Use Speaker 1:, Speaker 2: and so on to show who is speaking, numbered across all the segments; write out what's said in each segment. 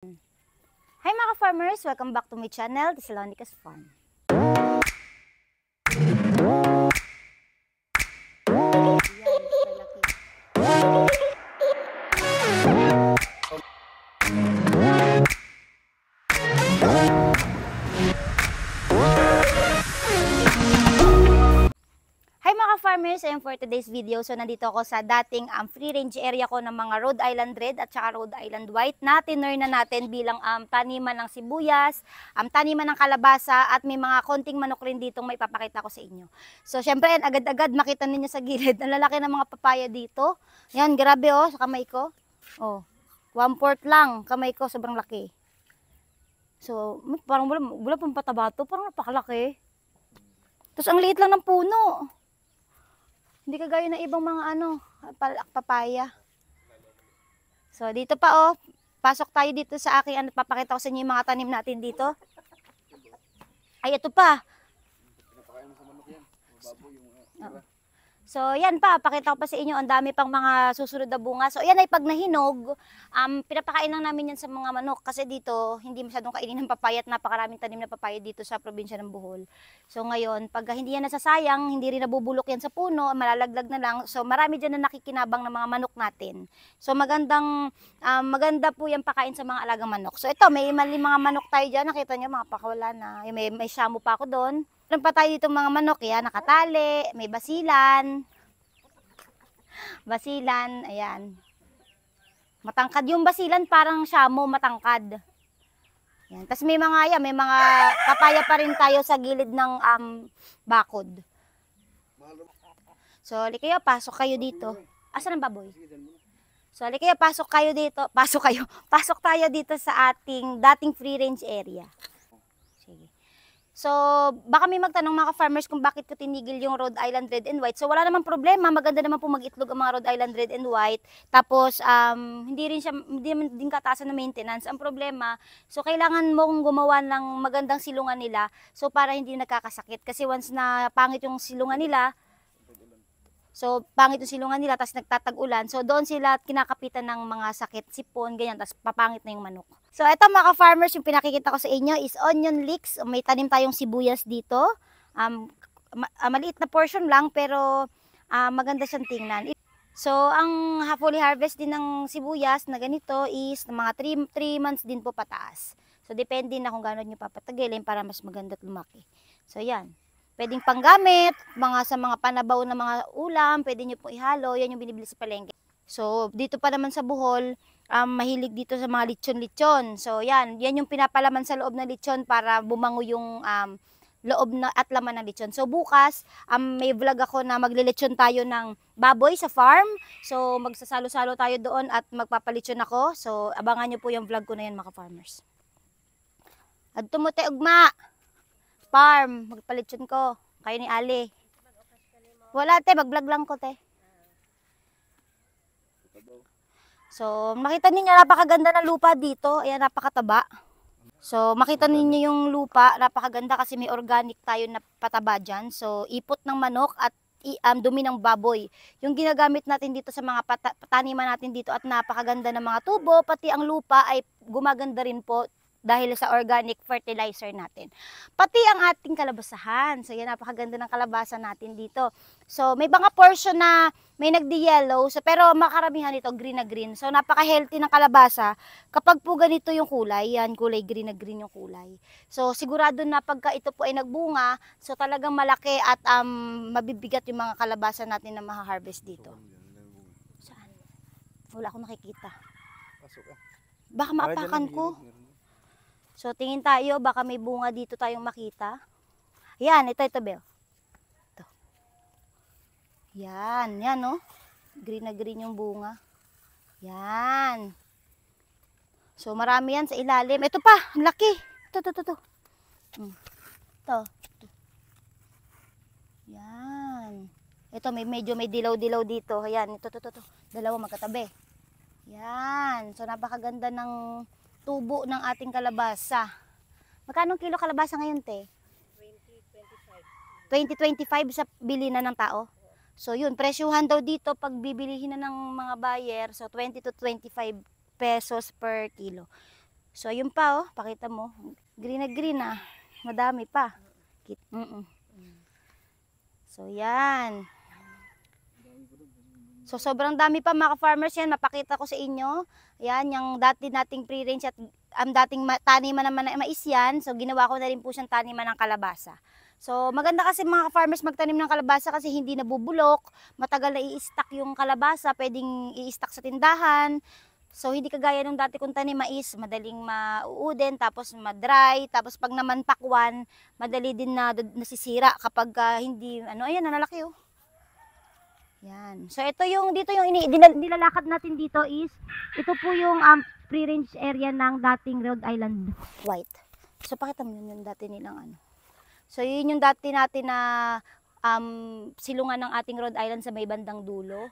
Speaker 1: Hi mga farmers! Welcome back to my channel, Thessalonica's Farm. Hi mga farmers! And for today's video, so nandito ako sa dating free range area ko ng mga Rhode Island Red at saka Rhode Island White na tinur na natin bilang taniman ng sibuyas, taniman ng kalabasa at may mga konting manok rin dito may papakita ko sa inyo. So syempre agad-agad makita ninyo sa gilid, ang lalaki ng mga papaya dito. Yan, grabe oh, sa kamay ko. Oh, 1/4 lang kamay ko, sobrang laki. So parang wala pang pataba to, parang napakalaki. Tapos ang liit lang ng puno. Hindi kagaya ng ibang mga papaya. So dito pa oh, pasok tayo dito sa aking papakita ko sa inyo yung mga tanim natin dito. Ay ito pa. So yan pa, pakita ko pa sa inyo, ang dami pang mga susunod na bunga. So yan ay pag nahinog, pinapakain lang namin yan sa mga manok kasi dito hindi masyadong kainin ng papaya at napakaraming tanim na papaya dito sa probinsya ng Bohol. So ngayon, pag hindi yan nasasayang, hindi rin nabubulok yan sa puno, malalaglag na lang. So marami dyan na nakikinabang ng mga manok natin. So maganda po yung pakain sa mga alagang manok. So ito, may mali mga manok tayo dyan, nakita nyo mga pakawala na. May shamu pa ako doon. Meron pa tayo dito mga manok, yan, nakatali, may basilan. Basilan, ayan. Matangkad yung basilan, parang shamu, matangkad. Yan. Tapos may mga papaya pa rin tayo sa gilid ng bakod. So, kayo, pasok kayo dito. Asan ang baboy? So, kayo, pasok kayo dito. Pasok tayo dito sa ating dating free range area. Sige. So, baka may magtanong mga farmers kung bakit ko tinigil yung Rhode Island Red and White. So, wala namang problema. Maganda naman po mag-itlog ang mga Rhode Island Red and White. Tapos, hindi naman din kataasan ng maintenance. Ang problema, so kailangan mong gumawa ng magandang silungan nila. So, para hindi nagkakasakit. Kasi once na pangit yung silungan nila, tapos nagtatag-ulan. So, doon sila kinakapitan ng mga sakit, sipon, ganyan, tapos papangit na yung manok. So, eto mga farmers, yung pinakikita ko sa inyo is onion leeks. May tanim tayong sibuyas dito. Maliit na portion lang, pero maganda siyang tingnan. So, ang fully harvest din ng sibuyas na ganito is mga 3 months din po pataas. So, depende na kung gano'n nyo papatagilin para mas maganda at lumaki. So, yan. Pwedeng panggamit, sa mga panabaw na mga ulam, pwede nyo po ihalo, yan yung binibili sa palengke. So, dito pa naman sa Bohol, mahilig dito sa mga lechon-lechon. So, yan yung pinapalaman sa loob ng lechon para bumango yung loob na at laman ng lechon. So, bukas, may vlog ako na maglilechon tayo ng baboy sa farm. So, magsasalo-salo tayo doon at magpapalechon ako. So, abangan nyo po yung vlog ko na yan mga farmers. At tumuti ugma! Farm, magpalitsyon ko. Kayo ni Ali. Wala te, mag-vlog lang ko te. So, makita ninyo napakaganda ng lupa dito. Ayan, napakataba. So, makita ninyo yung lupa, napakaganda kasi may organic tayo na pataba dyan. So, ipot ng manok at dumi ng baboy. Yung ginagamit natin dito sa mga taniman natin dito at napakaganda ng mga tubo, pati ang lupa ay gumaganda rin po dahil sa organic fertilizer natin. Pati ang ating kalabasahan. So, yan, napakaganda ng kalabasa natin dito. So, may mga portion na may nagdi-yellow, so, pero makaramihan ito green na green. So, napaka-healthy ng kalabasa. Kapag po ganito yung kulay, yan, kulay green na green yung kulay. So, sigurado na pagka ito po ay nagbunga, so talagang malaki at mabibigat yung mga kalabasa natin na maha-harvest dito. Saan? Wala akong nakikita. Baka maapakan ko. So, tingin tayo, baka may bunga dito tayong makita. Yan, ito, Bel. Ito. Yan, oh. Green na green yung bunga. Yan. So, marami yan sa ilalim. Ito pa, ang laki. Ito. Ito. Yan. Ito, medyo may dilaw-dilaw dito. Yan, ito. Dalawa magkatabi. Yan. So, napakaganda ng tubo ng ating kalabasa. Magkano kilo kalabasa ngayon, te? 20-25 sa bilinan ng tao. So yun, presyuhan daw dito pag bibilihin na ng mga buyer. So 20 to 25 pesos per kilo. So, yun pa, oh. Pakita mo. Green na green, ah. Madami pa. So, yan. So, sobrang dami pa mga farmers yan. Mapakita ko sa inyo. Yan, yung dati nating pre-range at dating taniman naman na mais yan. So, ginawa ko na rin po siyang taniman ng kalabasa. So, maganda kasi mga farmers magtanim ng kalabasa kasi hindi nabubulok. Matagal na i-stock yung kalabasa. Pwedeng i-stock sa tindahan. So, hindi kagaya nung dati kong tanim mais. Madaling mauudin, tapos ma-dry. Tapos, pag naman pakwan, madali din na nasisira kapag hindi, ayan, nanalaki oh. Yan. So, ito yung, dito yung nilalakad natin dito is, ito po yung free-range area ng dating Rhode Island white. So, pakita mo yun yung dati nilang So, yun yung dati natin na silungan ng ating Rhode Island sa may bandang dulo.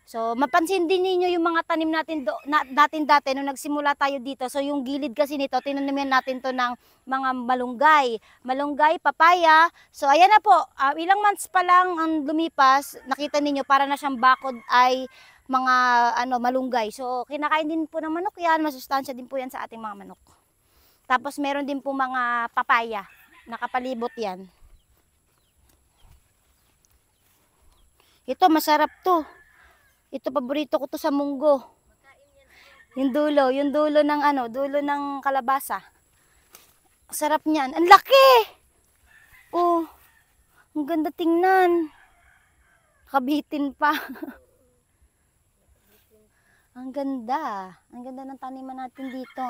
Speaker 1: So, mapansin din niyo yung mga tanim natin natin dati nung nagsimula tayo dito. So, yung gilid kasi nito, tinaniman natin to ng mga malunggay, papaya. So, ayan na po, ilang months pa lang ang lumipas, nakita niyo para na siyang bakod ay mga malunggay. So, kinakain din po ng manok yan, masustansya din po yan sa ating mga manok. Tapos, meron din po mga papaya, nakapalibot yan. Ito, masarap to. Ito, paborito ko to sa munggo. Yung dulo ng dulo ng kalabasa. Sarap niyan. Ang laki! Oh, ang ganda tingnan. Kabitin pa. Ang ganda. Ang ganda ng taniman natin dito.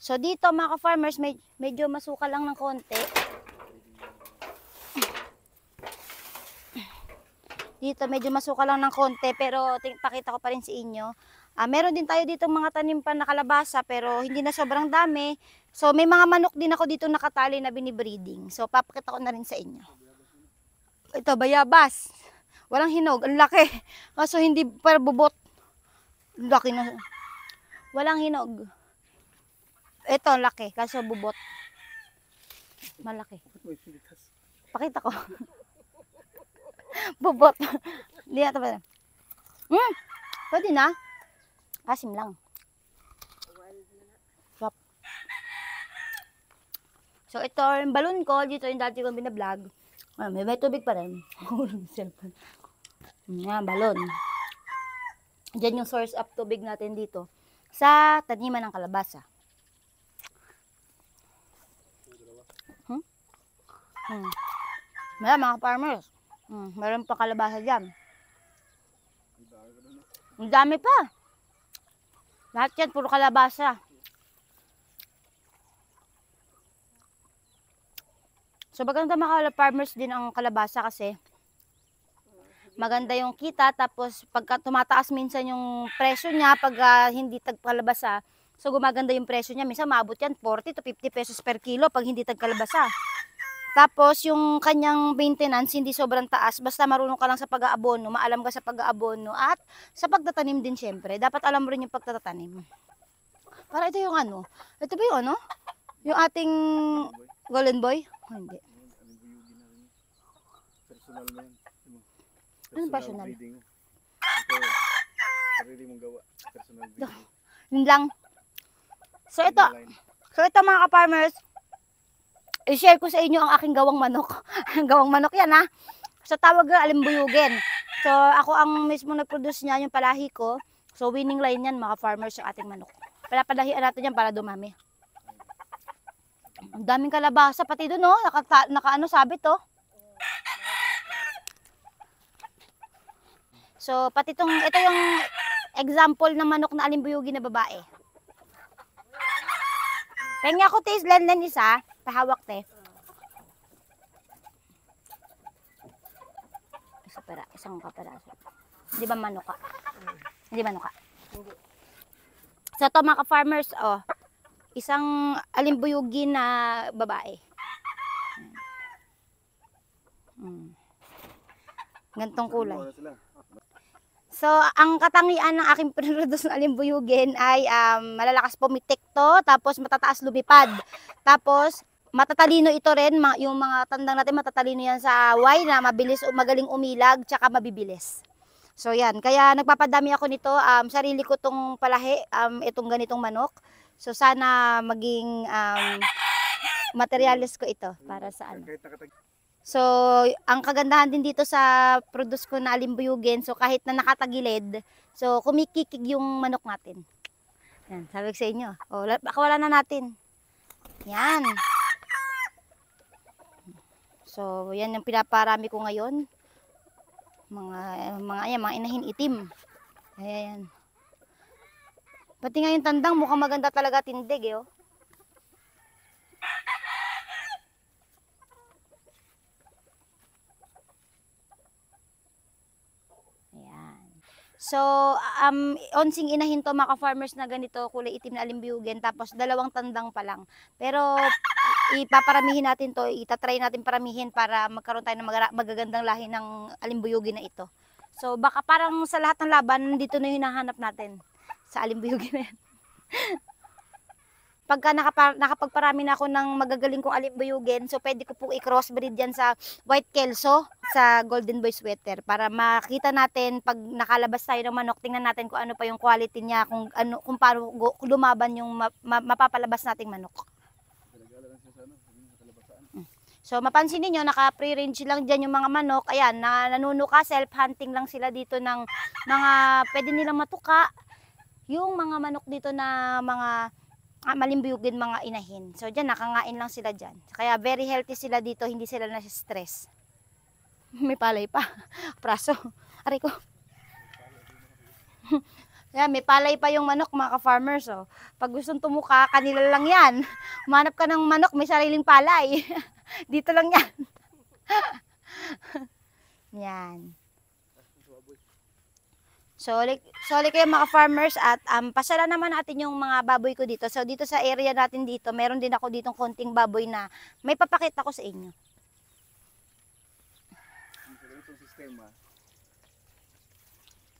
Speaker 1: So, dito mga ka-farmers, medyo masuka lang ng konti. Dito medyo masuka lang ng konti pero pakita ko pa rin sa inyo. Meron din tayo dito mga tanim pa na kalabasa pero hindi na sobrang dami. So may mga manok din ako dito nakatali na binibreeding. So papakita ko na rin sa inyo. Ito bayabas. Walang hinog, ang laki. Kaso hindi para bubot. Laki na. Walang hinog. Ito laki kaso bubot. Malaki. Pakita ko. Bubot. Hindi na ito ba? Pwede na. Asim lang. So, ito yung balon ko. Dito yung dati kong binablog. May tubig pa rin. Yan, balon. Diyan yung source of tubig natin dito. Sa taniman ng kalabasa. Mga farmers. Meron pa kalabasa dyan. Ang dami pa. Lahat yan, puro kalabasa. So, maganda mga farmers din ang kalabasa kasi maganda yung kita. Tapos, pagka tumataas minsan yung presyo niya, pag hindi tagkalabasa, so gumaganda yung presyo niya. Minsan, maabot yan 40 to 50 pesos per kilo pag hindi tagkalabasa. Tapos, yung kanyang maintenance, hindi sobrang taas. Basta marunong ka lang sa pag-aabono, maalam ka sa pag-aabono, at sa pagtatanim din syempre. Dapat alam mo rin yung pagtatanim. Para ito yung ito ba yung yung ating golden boy? Oh, hindi.
Speaker 2: Personal na yan.
Speaker 1: Anong personal?
Speaker 2: Breeding. Ito, sarili mong gawa. Personal breeding.
Speaker 1: Yun lang. So, ito mga ka-farmers, i-share ko sa inyo ang aking gawang manok. Gawang manok yan ha. So tawag na alimbuyugin. So ako ang mismo nag-produce niya yung palahi ko. So winning line yan mga farmers yung ating manok. Palapalahian natin yan para dumami. Ang daming kalabasa pati doon no. Sabit oh. So pati ito yung example ng manok na alimbuyugin na babae. Penga ko taste len isa. Pahawak te. Isang kaperaso. Di ba manuka? Hindi manuka. So ito mga farmers, isang alimbuyugin na babae. Gantong kulay. So, ang katangian ng aking pinroduce ng alimbuyugin ay malalakas pumitik to, tapos matataas lumipad. Tapos, matatalino ito rin, yung mga tandang natin matatalino yan sa away na mabilis o magaling umilag, tsaka mabibilis. So, yan. Kaya nagpapadami ako nito, sarili ko tong palahi, itong ganitong manok. So sana maging materialis ko ito para sa ano.
Speaker 2: Kahit nakatag...
Speaker 1: So, ang kagandahan din dito sa produce ko na alimbuyugin, so kahit na nakatagilid, so kumikikig yung manok natin. Yan, sabi ko sa inyo. O, baka wala na natin. Yan. So, yan yung pinaparami ko ngayon. Mga inahin itim. Ayan. Pati nga yung tandang, mukhang maganda talaga tindig, eh, oh. So, onsing inahin to mga farmers na ganito, kulay itim na alimbiyugin, tapos 2 tandang pa lang. Pero, ipaparamihin natin to, itatry natin paramihin para magkaroon tayo ng magagandang lahi ng alimbuyugin na ito. So, baka parang sa lahat ng laban, dito na yung hinahanap natin, sa alimbuyugin na yan. Pagka nakapagparami na ako ng magagaling kong alimbuyugin, so pwede ko pong i-crossbreed yan sa white kelso, sa golden boy sweater, para makita natin pag nakalabas tayo ng manok, tingnan natin kung ano pa yung quality niya, kung paano lumaban yung mapapalabas nating manok. So mapansin niyo naka-pre-range lang diyan yung mga manok. Ayan, nanunuka, self-hunting lang sila dito ng mga pwede nilang matuka. Yung mga manok dito na mga malimbuyugin, mga inahin. So diyan nakangain lang sila diyan. Kaya very healthy sila dito, hindi sila na-stress. May palay pa. Praso. Aray ko. Kaya may palay pa yung manok mga ka-farmers. Oh. Pag gustong tumuka, kanila lang yan. Humanap ka ng manok, may sariling palay. Dito lang yan. Yan. Sorry kayo mga farmers at pasala naman natin yung mga baboy ko dito. So dito sa area natin dito, meron din ako ditong konting baboy na may papakita ko sa inyo.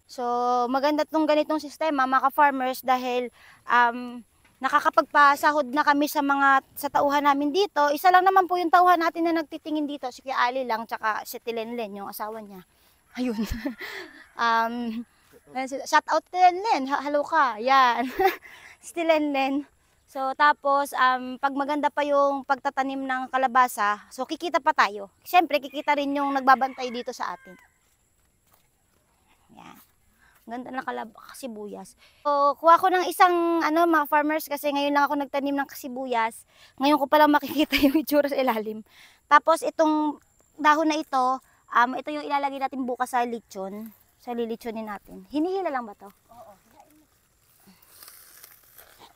Speaker 1: So maganda tong ganitong sistema mga farmers dahil nakakapagpasahod na kami sa tauhan namin dito. Isa lang naman po yung tauhan natin na nagtitingin dito, si Kuya Ali lang tsaka si Tilenlen, yung asawa niya. Ayun. Shout out Tilenlen, hello ka. Yan. Si Tilenlen. So tapos pag maganda pa yung pagtatanim ng kalabasa, so kikita pa tayo. Siyempre kikita rin yung nagbabantay dito sa atin. Yan. Ganda ng kasibuyas. So, kuha ko ng isang mga farmers kasi ngayon lang ako nagtanim ng kasibuyas. Ngayon ko palang makikita yung itsura sa ilalim. Tapos itong dahon na ito yung ilalagay natin bukas sa lechon. Sa lilitsonin natin. Hinihila lang ba to? Oo.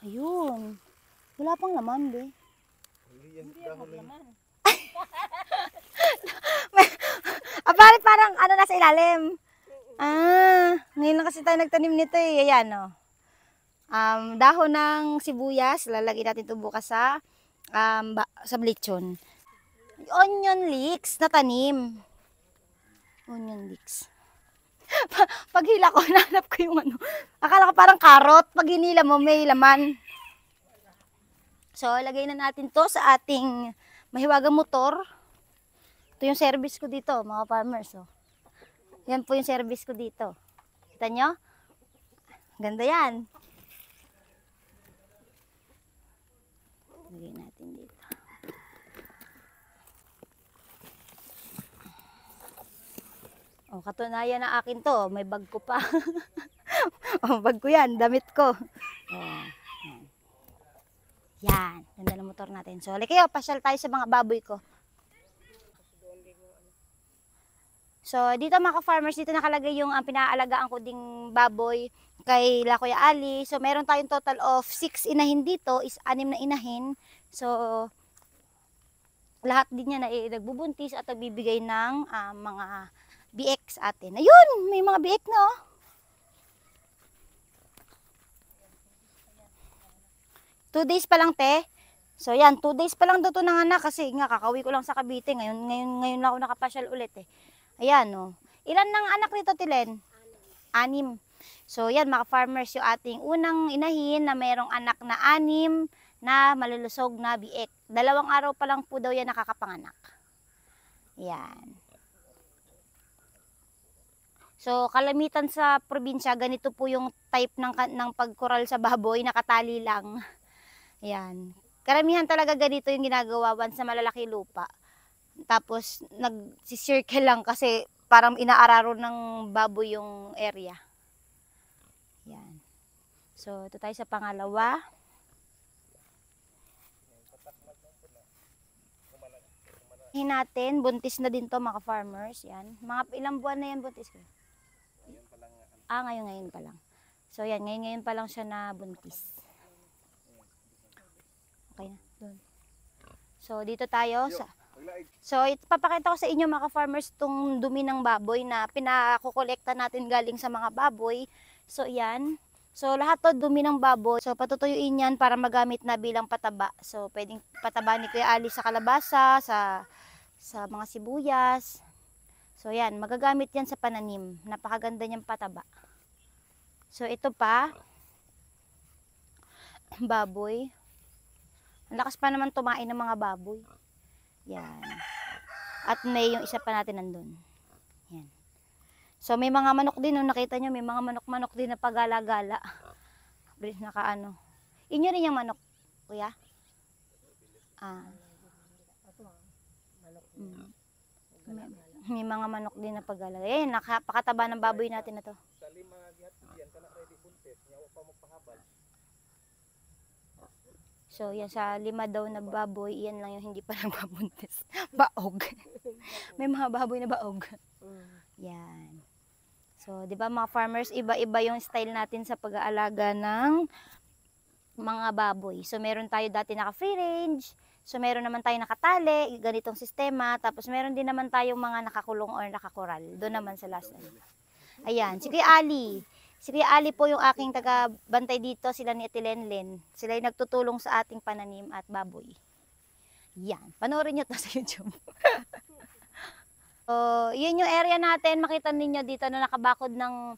Speaker 1: Ayun. Wala pang laman, be. Hindi yan laman. Bakit parang nasa ilalim? Ngayon lang kasi tayo nagtanim nito eh. Ayan o. Dahon ng sibuyas, lalagay natin ito bukas sa lechon. Onion leeks na tanim. Onion leeks. Paghila ko, nahanap ko yung akala ko parang karot. Pag hinila mo, may laman. So, lagay na natin to sa ating mahiwagang motor. Ito yung service ko dito, mga farmers. Oh. Yan po yung service ko dito. Kita nyo? Ganda yan. Lagay natin dito. Oh, katunayan na akin to. May bag ko pa. Oh, bag ko yan. Damit ko. Oh, yan. Ganda ng motor natin. So, like kayo, pasyal tayo sa mga baboy ko. So, dito mga ka-farmers, dito nakalagay yung pinaalagaan ko ding baboy kay Kuya Ali. So, meron tayong total of 6 inahin dito, is 6 na inahin. So, lahat din niya na nagbubuntis at nagbibigay ng mga biek sa atin. Ayun, may mga biek na oh. Two days pa lang, te. So, yan, 2 days pa lang daw ito nanganak kasi nga kakauwi ko lang sa Cavite. Ngayon lang ako nakapasyal ulit eh. Ayan, oh. Ilan ng anak nito, Tilen? 6. So, yan, mga farmers, yung ating unang inahin na mayroong anak na 6 na malulusog na biek. 2 araw pa lang po daw yan nakakapanganak. Yan. So, kalamitan sa probinsya, ganito po yung type ng pagkural sa baboy, nakatali lang. Yan. Karamihan talaga ganito yung ginagawa once sa malalaki lupa. Tapos nag-circle lang kasi parang inaararo ng baboy yung area. Yan. So, ito tayo sa pangalawa. Natin, buntis na din to mga farmers. Yan. Mga ilang buwan na yan buntis ko? Ngayon pa lang. So, yan. Ngayon pa lang siya na buntis. Okay na. Doon. So, dito tayo. So, papakita ko sa inyo mga farmers itong dumi ng baboy na pinakukolekta natin galing sa mga baboy. So, yan. So, lahat to dumi ng baboy. So, patutuyuin yan para magamit na bilang pataba. So, pwedeng pataba ni Kuya Ali sa kalabasa, sa mga sibuyas. So, yan. Magagamit yan sa pananim. Napakaganda niyang pataba. So, ito pa. Baboy. Ang lakas pa naman tumain ng mga baboy. Yan. At may yung isa pa natin nandun. Yan. So, may mga manok din. No? Nakita nyo, may mga manok-manok din na pagala-gala. Nakaano. Inyo rin yung manok, kuya? May mga manok din na pagala. Eh, napakataba ng baboy natin na to. So, yan sa 5 daw na baboy, yan lang yung hindi pa nagbabuntis. Baog. May mga baboy na baog. Yan. So, di ba mga farmers, iba-iba yung style natin sa pag-aalaga ng mga baboy. So, meron tayo dati naka-free range. So, meron naman tayo nakatali, ganitong sistema. Tapos, meron din naman tayong mga nakakulong or nakakoral. Doon naman sa last. Ayan, si Kuya Ali. Si Kuya Ali po yung aking taga-bantay dito, sila ni Ate Lenlen. Sila yung nagtutulong sa ating pananim at baboy. Yan, panoorin nyo to sa YouTube. So, yun yung area natin, makita ninyo dito na nakabakod ng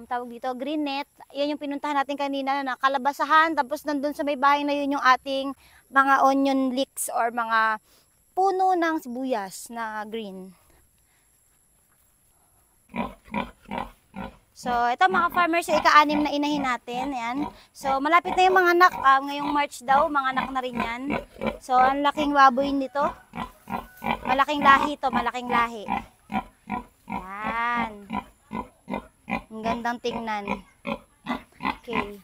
Speaker 1: tawag dito, green net. Yan yung pinuntahan natin kanina na kalabasahan, tapos nandun sa may bahay na yun yung ating mga onion leeks or mga puno ng sibuyas na green. So, ito mga farmers, yung ika-6 na inahin natin. Ayan. So, malapit na yung mga anak. Ngayong March daw, mga anak na rin yan. So, ang laking baboy nito. Malaking lahi to, malaking lahi. Ayan. Ang gandang tingnan. Okay.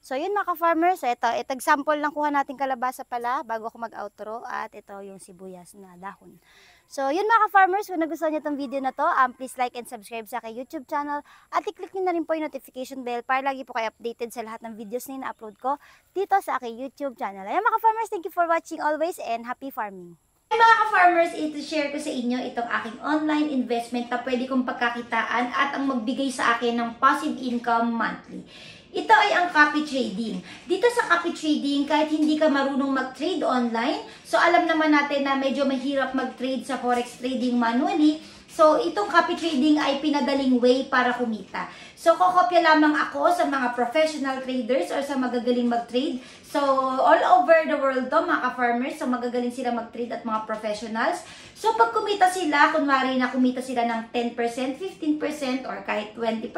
Speaker 1: So, yun mga farmers, ito example lang kuha natin kalabasa pala bago ako mag-outro. At ito yung sibuyas na dahon. So, yun mga farmers, kung nagustuhan nyo itong video na to, please like and subscribe sa aking YouTube channel at i-click nyo na rin po yung notification bell para lagi po kayo updated sa lahat ng videos na ina-upload ko dito sa aking YouTube channel. Ayan mga farmers, thank you for watching always and happy farming! Hey mga ka-farmers, ito-share ko sa inyo itong aking online investment na pwede kong pagkakitaan at ang magbigay sa akin ng passive income monthly. Ito ay ang copy trading. Dito sa copy trading, kahit hindi ka marunong mag-trade online, so alam naman natin na medyo mahirap mag-trade sa forex trading manually. So, itong copy trading ay pinadaling way para kumita. So, kokopya lamang ako sa mga professional traders or sa magagaling mag-trade. So, all over the world to, mga ka-farmers. So, magagaling sila mag-trade at mga professionals. So, pag kumita sila, kunwari na kumita sila ng 10%, 15%, or kahit 20%,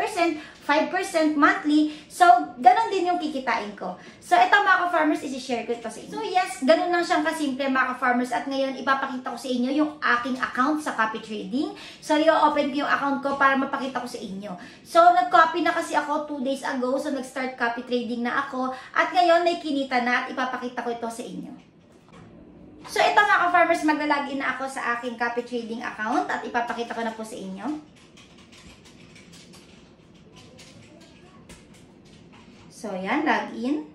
Speaker 1: 5% monthly. So, ganun din yung kikitain ko. So, ito mga ka-farmers, isi-share ko ito sa inyo. So, yes, ganun lang siyang kasimple mga ka-farmers. At ngayon, ipapakita ko sa inyo yung aking account sa copy trading. So, i-open ko yung account ko para mapakita ko sa inyo. So, nag-copy na kasi ako 2 days ago. So, nag-start copy trading na ako. At ngayon, may kinita na at ipapakita ko ito sa inyo. So, ito mga ka-farmers, maglalagin na ako sa aking copy trading account at ipapakita ko na po sa inyo. So, yan, login.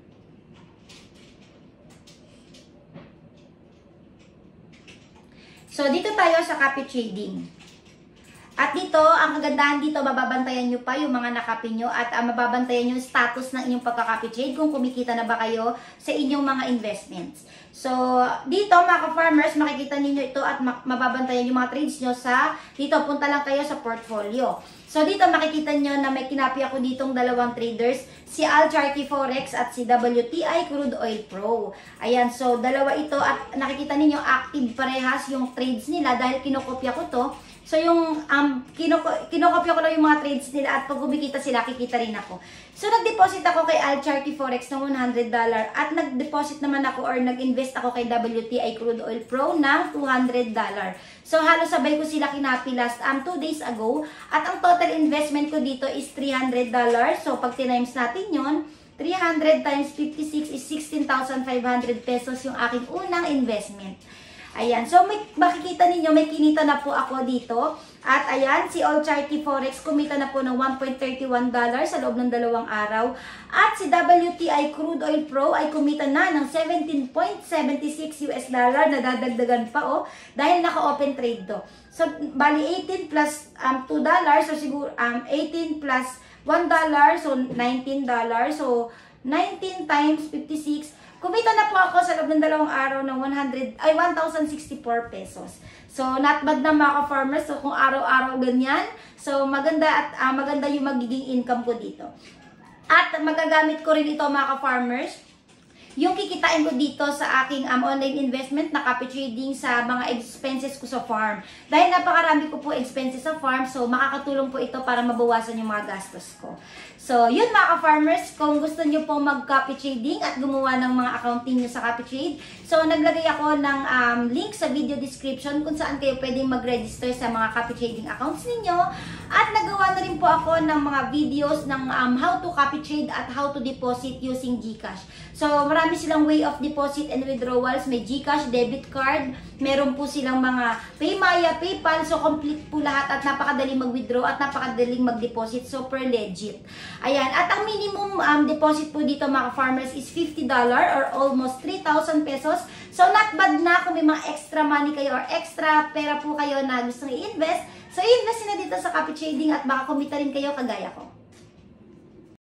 Speaker 1: So, dito tayo sa copy trading. At dito, ang kagandahan dito, mababantayan nyo pa yung mga nakapi nyo at mababantayan yung status ng inyong pagka-copy trade kung kumikita na ba kayo sa inyong mga investments. So, dito mga ka-farmers, makikita ninyo ito at mababantayan yung mga trades nyo sa, dito, punta lang kayo sa portfolio. So, dito makikita nyo na may kinapi ako ditong 2 traders. si Alcharty Forex at si WTI Crude Oil Pro. Ayan, so dalawa ito at nakikita ninyo active parehas yung trades nila dahil kinokopya ko to. So yung kinokopya ko lang yung mga trades nila at pag kumikita sila, kikita rin ako. So nag-deposit ako kay Alcharty Forex ng $100 at nag-deposit naman ako or nag-invest ako kay WTI Crude Oil Pro ng $200. So halos sabay ko sila kinapi last 2 days ago at ang total investment ko dito is $300. So pag tinimes natin yon, 300 times 56 is 16,500 pesos yung aking unang investment. Ayan, so makikita ninyo, may kinita na po ako dito. At ayan, si Alcharty Forex kumita na po ng $1.31 sa loob ng 2 araw. At si WTI Crude Oil Pro ay kumita na ng $17.76 nadadagdagan pa dahil naka-open trade to. So, bali 18 plus $2, so siguro 18 plus $1, so $19. So, 19 times 56. Kumita na po ako sa loob ng 2 araw ng 1,064 pesos. So, not bad na mga ka-farmers. So, kung araw-araw ganyan, so maganda at maganda yung magiging income ko dito. At magagamit ko rin ito mga ka-farmers, yung kikitain ko dito sa aking online investment na copy trading sa mga expenses ko sa farm. Dahil napakarami ko po expenses sa farm, so makakatulong po ito para mabawasan yung mga gastos ko. So, yun mga ka-farmers, kung gusto nyo po mag-copy trading at gumawa ng mga accounting nyo sa copy trade, so naglagay ako ng link sa video description kung saan kayo pwedeng mag-register sa mga copy trading accounts ninyo. At nagawa na rin po ako ng mga videos ng how to copy trade at how to deposit using GCash. So, marami silang way of deposit and withdrawals. May GCash, debit card, meron po silang mga Paymaya, PayPal. So, complete po lahat at napakadaling mag-withdraw at napakadaling mag-deposit. Super legit. Ayan. At ang minimum deposit po dito mga farmers is $50 or almost 3,000 pesos. So, not bad na kung may mga extra money kayo or extra pera po kayo na gustong i-invest. So, i-invest na dito sa copy trading at baka kumita rin kayo kagaya ko.